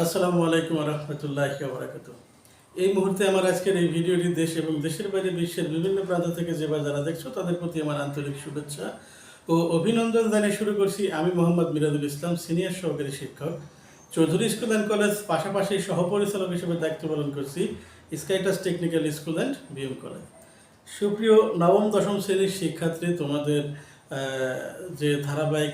আসসালামু আলাইকুম রহমতুল্লাহি ওয়া বারাকাতুহু। এই মুহূর্তে আমার আজকের এই ভিডিওটি দেশ এবং দেশের বাইরে বিশ্বের বিভিন্ন প্রান্ত থেকে যারা দেখছো তাদের প্রতি আমার আন্তরিক শুভেচ্ছা ও অভিনন্দন জানিয়ে শুরু করছি। আমি মোহাম্মদ মিরাজুল ইসলাম, সিনিয়র সহকারী শিক্ষক, চৌধুরী স্কুল অ্যান্ড কলেজ, পাশাপাশি সহপরিচালক হিসেবে দায়িত্ব পালন করছি স্কাইটাস technical school and BM college. সুপ্রিয় নবম দশম শ্রেণীর শিক্ষার্থী, তোমাদের যে ধারাবাহিক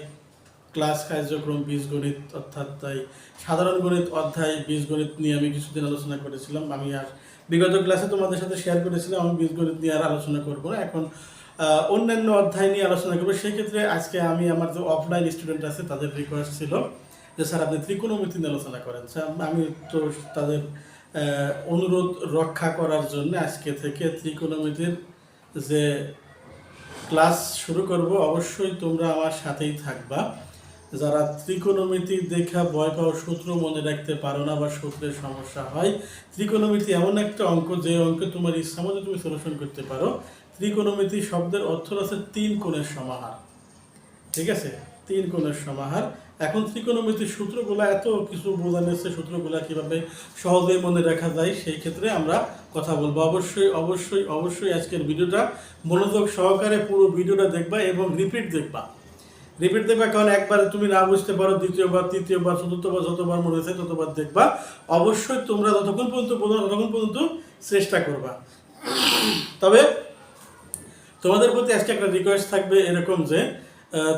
ক্লাস কার্যক্রম বীজগণিত, অর্থাৎ তাই সাধারণ গণিত অধ্যায় বীজগণিত নিয়ে আমি কিছুদিন আলোচনা করেছিলাম। আমি আর বিগত ক্লাসে তোমাদের সাথে শেয়ার করেছিলাম আমি বীজগণিত নিয়ে আর আলোচনা করবো না, এখন অন্যান্য অধ্যায় নিয়ে আলোচনা করবো। সেক্ষেত্রে আজকে আমি আমার যে অফলাইন স্টুডেন্ট আছে তাদের রিকোয়েস্ট ছিল যে স্যার আপনি ত্রিকোণমিতি নিয়ে আলোচনা করেন। স্যার আমি তো তাদের অনুরোধ রক্ষা করার জন্য আজকে থেকে ত্রিকোণমিতির যে ক্লাস শুরু করব। অবশ্যই তোমরা আমার সাথেই থাকবা। যারা ত্রিকোণমিতি দেখা ভয় পাও, সূত্র মনে রাখতে পারো না বা সূত্রের সমস্যা হয়, ত্রিকোণমিতি এমন একটা অঙ্ক যে অঙ্কে তোমার ইচ্ছা মতো তুমি সলিউশন করতে পারো। ত্রিকোণমিতি শব্দের অর্থ আছে তিন কোণের সমাহার, ঠিক আছে? তিন কোণের সমাহার। এখন ত্রিকোণমিতির সূত্রগুলো এত কিছু বোঝানো হচ্ছে, সূত্রগুলো কীভাবে সহজেই মনে রাখা যায় সেই ক্ষেত্রে আমরা কথা বলবো। অবশ্যই অবশ্যই অবশ্যই আজকের ভিডিওটা মনোযোগ সহকারে পুরো ভিডিওটা দেখবা এবং রিপিট দেখবা। কারণ একবারে তুমি না বুঝতে পারো, দ্বিতীয়বার, তৃতীয়বার, চতুর্থবার, যতবার মনে হয়েছে ততবার দেখবা। অবশ্যই তোমরা যতক্ষণ পর্যন্ত বোঝো ততক্ষণ পর্যন্ত চেষ্টা করবা। তবে তোমাদের প্রতি আজকে একটা রিকোয়েস্ট থাকবে এরকম যে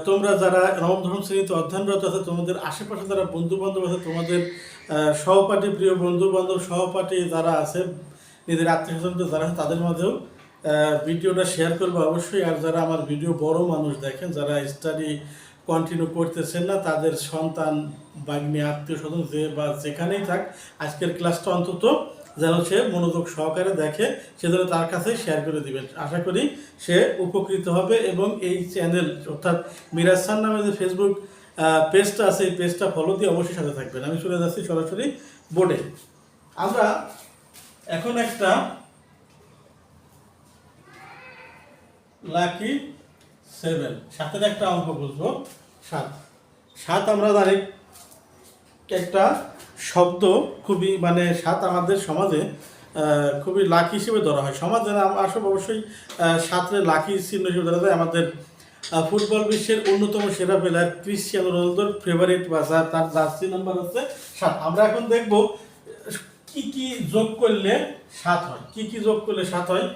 তোমরা যারা নবম দশম শ্রেণীতে অধ্যয়নরত আছে, তোমাদের আশেপাশে যারা বন্ধু বান্ধব আছে, তোমাদের সহপাঠী, প্রিয় বন্ধু বান্ধব, সহপাঠী যারা আছে, নিজের আত্মীয় স্বজন যারা আছে, তাদের মাঝেও ভিডিওটা শেয়ার করবো অবশ্যই। আর যারা আমার ভিডিও বড় মানুষ দেখেন, যারা স্টাডি কন্টিনিউ করতেছেন না, তাদের সন্তান, বাগ্নী, আত্মীয় স্বজন যে বা যেখানেই থাক, আজকের ক্লাসটা অন্তত যেন সে মনোযোগ সহকারে দেখে, সেজন্য তার কাছে শেয়ার করে দিবেন। আশা করি সে উপকৃত হবে। এবং এই চ্যানেল অর্থাৎ মিরাজ স্যার নামে যে ফেসবুক পেজটা আছে, এই পেজটা ফলো দিয়ে অবশ্যই সাথে থাকবেন। আমি চলে যাচ্ছি সরাসরি বোর্ডে। আমরা এখন একটা লাকি 7 সাথের একটা অঙ্ক বুঝবো। সাত আমরা জানি একটা শব্দ, খুবই মানে সাত আমাদের সমাজে খুবই লাকি হিসেবে ধরা হয়। সমাজে আসলে অবশ্যই সাতরে লাকি চিহ্ন হিসেবে ধরা যায়। আমাদের ফুটবল বিশ্বের অন্যতম সেরা প্লেয়ার ক্রিশ্চিয়ানো রোনালদোর ফেভারিট বা তার জার্সি নাম্বার হচ্ছে 7। আমরা এখন দেখব কি কি যোগ করলে 7 হয়। কি কি যোগ করলে 7 হয়?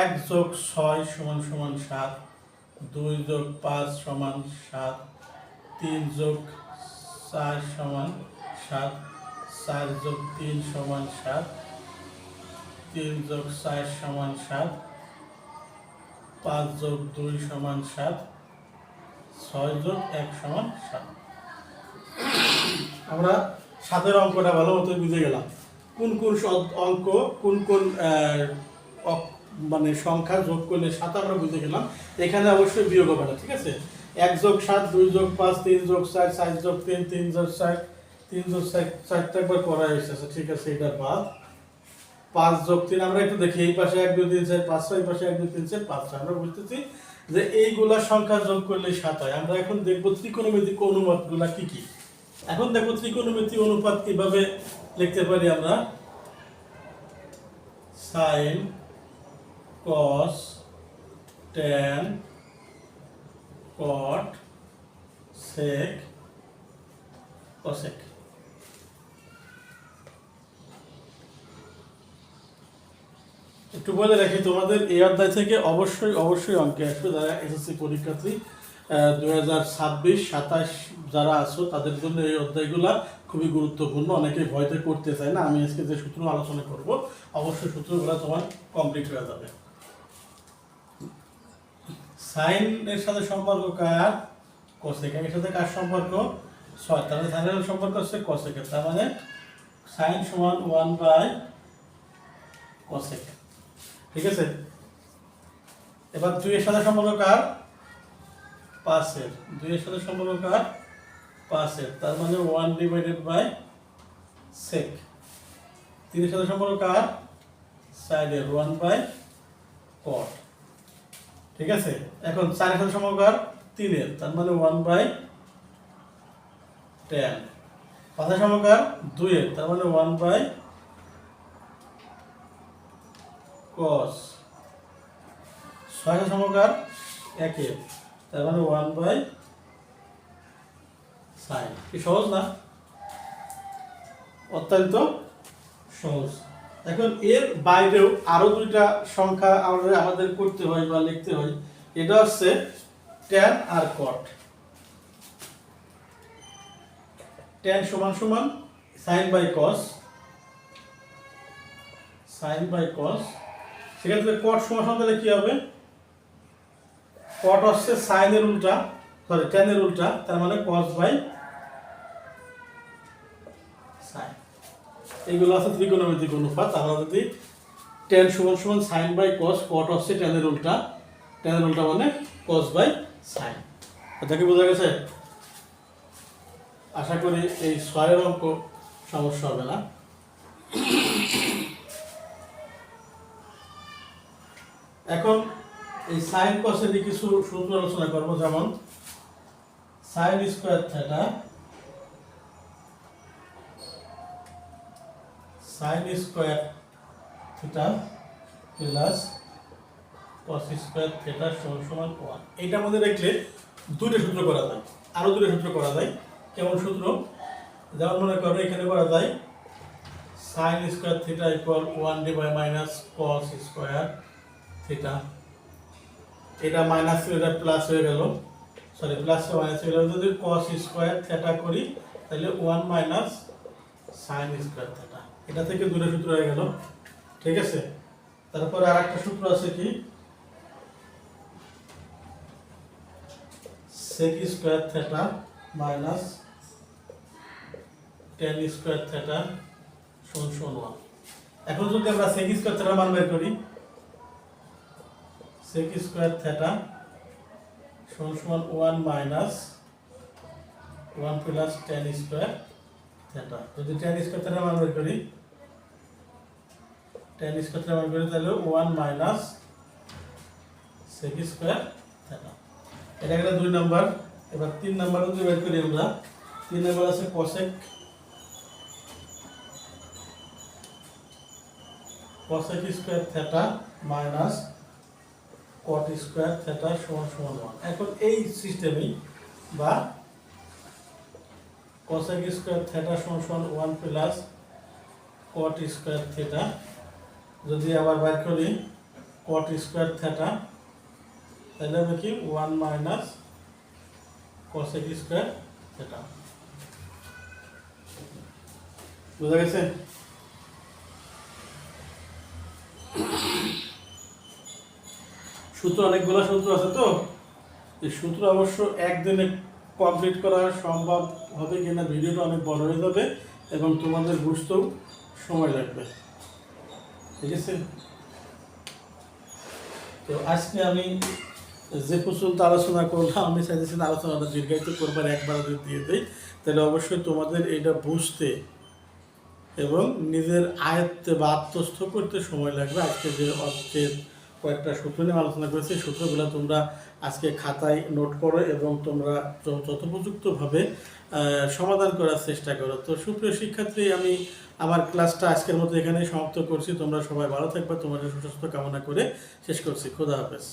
1 যোগ 6 সমান সমান 7, 2 যোগ 5 সমান 7, 3 যোগ 4 সমান 7, 4 যোগ 3 সমান 7, 3 যোগ 4 সমান 7, 5 যোগ 2 সমান 7, 6 যোগ 1 সমান 7। আমরা 7-এর অঙ্কটা ভালো মতো বুঝে গেলাম। কোন কোন অঙ্ক, কোন কোন মানে সংখ্যা যোগ করলে 7 আমরা বুঝে গেলাম। এখানে অবশ্যই বিয়োগ হবে না, ঠিক আছে? 1 যোগ 7, 2 যোগ 5, 3 যোগ 4, 4 যোগ 3, 3 যোগ 4, 3 যোগ 4, 4টা একবার করা এসেছে, ঠিক আছে? এটা বাদ। 5 যোগ 3 আমরা একটু দেখি, এই পাশে 1 2 3 4 5 6, এই পাশে 1 2 3 4 5 6। আমরা বুঝতেছি যে এইগুলা সংখ্যা যোগ করলে 7 হয়। আমরা এখন দেখব ত্রিকোণমিতিক অনুপাতগুলা কি কি। এখন দেখো ত্রিকোণমিতিক অনুপাত কিভাবে লিখতে পারি আমরা। sin, cos, tan, cot, sec, cosec। একটু বলে রাখি, তোমাদের এই অধ্যায় থেকে অবশ্যই অবশ্যই অঙ্কে আসবে। যারা এসএসসি পরীক্ষার্থী 2026-27 যারা আছো, তাদের জন্য এই অধ্যায়গুলো খুবই গুরুত্বপূর্ণ। অনেকেই ভয়তে করতে চায় না। আমি আজকে যে সূত্র আলোচনা করব, অবশ্যই সূত্রগুলো তোমার কমপ্লিট হয়ে যাবে। সাইন এর সাথে সম্পর্ক কার? কোসেক। এর সাথে কার সম্পর্ক? 6। তাহলে সাইনের সম্পর্ক হচ্ছে কোসেক। তার মানে সাইন সমান 1/কোসেক, ঠিক আছে? এবার 2 এর সাথে সম্পর্ক কার? 5 এর। 2 এর সাথে সম্পর্ক কার? 5 এর। তার মানে 1/sec। 3 এর সাথে সম্পর্ক কার? সাইড এর, 1/cot, ঠিক আছে? এখন 4 এর সাথে সম্পর্ক কার? 3 এর। তার মানে 1/tan। 5 সমকার 2 তার মানে 1/cos। 6 সমকার 1 তার মানে 1/sin। কি সহজ না? অত্যন্ত সহজ। এখন এর বাইরেও আরো দুইটা সংখ্যা আমাদের করতে হয় বা লিখতে হয়। এটা হচ্ছে tan আর cot। tan সমান সমান sin বাই cos, সেক্ষেত্রে cot সমান সমান তাহলে কি হবে? cot হচ্ছে sin এর উল্টা, সরি tan এর উল্টা, তার মানে cos বাই sin। এইগুলো আছে ত্রিকোণমিতিক অনুপাত। আমরা যদি tan সমান সমান sin বাই cos, cot হচ্ছে tan এর উল্টা, মানে cos বাই sin। এটা কি বোঝা গেছে? আশা করি এই 6 অঙ্ক সমস্যা হবে না। এখন এই sin cos এর কিছু সূত্র আলোচনা করব, যেমন sin square theta plus cos square theta সমান 1। এইটার মধ্যে দেখলে দুটো সূত্র করা যায়, আরো দুটো সূত্র করা যায়। কেমন সূত্র? যেমন মনে করো এখানে করা যায় sin square theta equal 1 cos square theta. এটা মাইনাস এটা প্লাস হয়ে গেল, সরি প্লাস মাইনাস হয়ে গেল। যদি cos স্কয়ার থিটা করি তাহলে 1 sin স্কয়ার থিটা। এটা থেকে দুটো সূত্র হয়ে গেল, ঠিক আছে? তারপরে আরেকটা সূত্র আছে কি, sec square theta minus tan square theta সমান 1। এখন যদি আমরা sec স্কয়ার থিটার মান বের করি, sec স্কয়ার থিটা সমান 1 প্লাস tan স্কয়ার থিটা। যদি tan স্কয়ার থিটার মান বের করি, তাহলে 1 sec স্কয়ার থিটা। এটা গেল 2 নাম্বার। এবার 3 নাম্বার যদি বের করি আমরা, 3 নাম্বার আছে cosec square theta minus cot square theta সমান 1। এখন এই সিস্টেমেই বা cosec স্কয়ার থিটা সমান 1 প্লাস cot স্কয়ার থিটা, যদি আবার বের করি cot স্কয়ার থিটা, তাহলে হবে কি 1 cosec স্কয়ার থিটা। বুঝা গেছে? সূত্র অনেকগুলো সূত্র আছে, তো এই সূত্র অবশ্য একদিনে কমপ্লিট করা সম্ভব হবে কিনা, ভিডিওটা অনেক বড় হয়ে যাবে এবং তোমাদের বুঝতেও সময় লাগবে, ঠিক আছে? তো আজকে আমি যে পর্যন্ত আলোচনা করলাম, আমি চাইতেছি না আলোচনাটা দীর্ঘায়িত করবার, একবার যদি দিয়ে দিই তাহলে অবশ্যই তোমাদের এটা বুঝতে এবং নিজের আয়ত্তে বা আত্মস্থ করতে সময় লাগবে। আজকে যে কয়েকটা সূত্র নিয়ে আলোচনা করেছি, সূত্রগুলো তোমরা আজকে খাতায় নোট করো এবং তোমরা যথোপযুক্তভাবে সমাধান করার চেষ্টা করো। তো সুপ্রিয় শিক্ষার্থী, আমি আমার ক্লাসটা আজকের মতো এখানেই সমাপ্ত করছি। তোমরা সবাই ভালো থাকবে, তোমাদের সুস্বাস্থ্য কামনা করে শেষ করছি। খোদা হাফেজ।